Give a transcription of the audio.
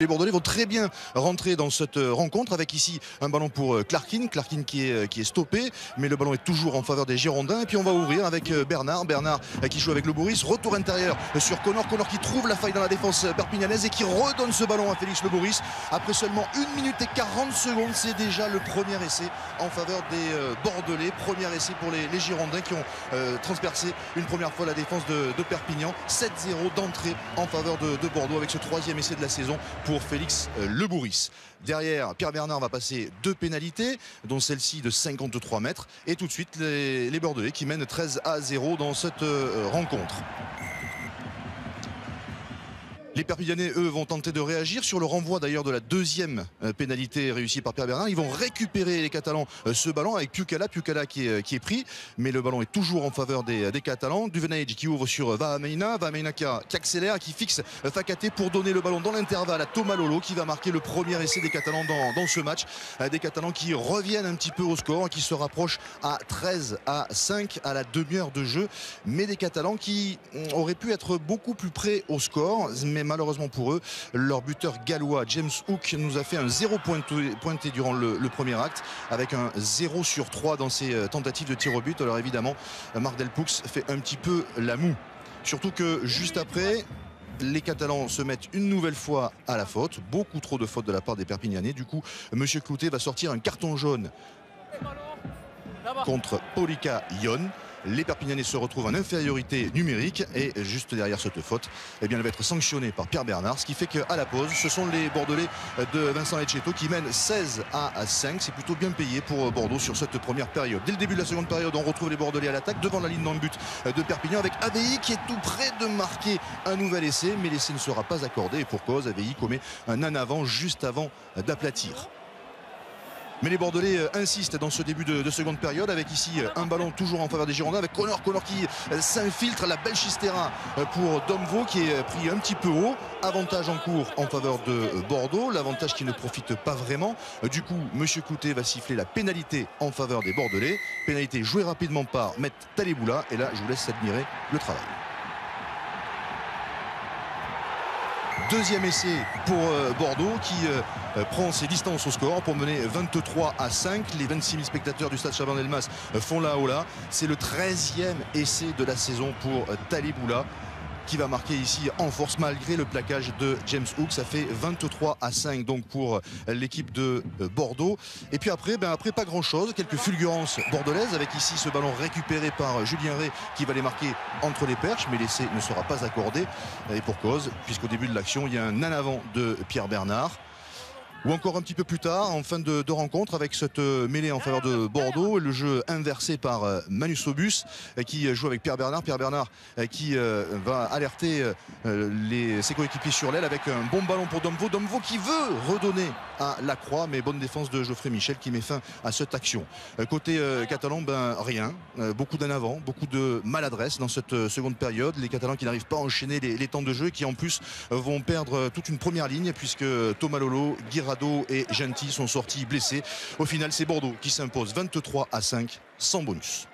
Les Bordelais vont très bien rentrer dans cette rencontre avec ici un ballon pour Clarkin qui est stoppé, mais le ballon est toujours en faveur des Girondins. Et puis on va ouvrir avec Bernard qui joue avec le Boris, retour intérieur sur Connor qui trouve la faille dans la défense perpignanaise et qui redonne ce ballon à Félix Le Boris. Après seulement 1 minute et 40 secondes, c'est déjà le premier essai en faveur des Bordelais. Premier essai pour les Girondins qui ont transpercé une première fois la défense de Perpignan. 7-0 d'entrée en faveur de Bordeaux avec ce 3e essai de la saison pour Félix Le Bourris. Derrière, Pierre Bernard va passer 2 pénalités, dont celle-ci de 53 mètres. Et tout de suite, les Bordelais qui mènent 13-0 dans cette rencontre. Les Perpignanais, eux, vont tenter de réagir sur le renvoi d'ailleurs de la 2e pénalité réussie par Pierre Bernard. Ils vont récupérer les Catalans ce ballon avec Pucala qui est pris, mais le ballon est toujours en faveur des Catalans. Duvenage qui ouvre sur Vahameina qui accélère, qui fixe Fakaté pour donner le ballon dans l'intervalle à Thomas Lolo qui va marquer le premier essai des Catalans dans ce match. Des Catalans qui reviennent un petit peu au score, qui se rapprochent à 13-5 à la demi-heure de jeu, mais des Catalans qui auraient pu être beaucoup plus près au score, mais malheureusement pour eux, leur buteur gallois James Hook nous a fait un 0 pointé durant le premier acte, avec un 0 sur 3 dans ses tentatives de tir au but. Alors évidemment, Marc Delpoux fait un petit peu la moue. Surtout que juste après, les Catalans se mettent une nouvelle fois à la faute. Beaucoup trop de fautes de la part des Perpignanais. Du coup, Monsieur Cloutet va sortir un carton jaune contre Paulika Yon. Les Perpignanais se retrouvent en infériorité numérique et juste derrière cette faute, eh bien, elle va être sanctionnée par Pierre Bernard, ce qui fait qu'à la pause, ce sont les Bordelais de Vincent Etcheto qui mènent 16-5. C'est plutôt bien payé pour Bordeaux sur cette première période. Dès le début de la seconde période, on retrouve les Bordelais à l'attaque devant la ligne dans le but de Perpignan avec AVI qui est tout près de marquer un nouvel essai, mais l'essai ne sera pas accordé et pour cause, AVI commet un en avant juste avant d'aplatir. Mais les Bordelais insistent dans ce début de seconde période avec ici un ballon toujours en faveur des Girondins avec Connor qui s'infiltre, la belle Chistera pour Domvo qui est pris un petit peu haut. Avantage en cours en faveur de Bordeaux, l'avantage qui ne profite pas vraiment. Du coup, Monsieur Cloutet va siffler la pénalité en faveur des Bordelais. Pénalité jouée rapidement par Maître Taleboula et là je vous laisse admirer le travail. Deuxième essai pour Bordeaux qui prend ses distances au score pour mener 23-5. Les 26 000 spectateurs du stade Chaban-Delmas font la hola. C'est le 13e essai de la saison pour Taleboula qui va marquer ici en force malgré le plaquage de James Hook. Ça fait 23-5 donc pour l'équipe de Bordeaux. Et puis après pas grand chose, quelques fulgurances bordelaises avec ici ce ballon récupéré par Julien Ray qui va les marquer entre les perches, mais l'essai ne sera pas accordé et pour cause, puisqu'au début de l'action il y a un en avant de Pierre Bernard. Ou encore un petit peu plus tard, en fin de rencontre, avec cette mêlée en faveur de Bordeaux, le jeu inversé par Manu Sobus qui joue avec Pierre Bernard. Pierre Bernard qui va alerter ses coéquipiers sur l'aile avec un bon ballon pour Domvo. Domvo qui veut redonner à Lacroix, mais bonne défense de Geoffrey Michel qui met fin à cette action. Côté catalan, rien. Beaucoup d'en avant, beaucoup de maladresse dans cette seconde période. Les Catalans qui n'arrivent pas à enchaîner les temps de jeu et qui en plus vont perdre toute une première ligne puisque Thomas Lolo, Guirado et Gentil sont sortis blessés. Au final, c'est Bordeaux qui s'impose 23-5 sans bonus.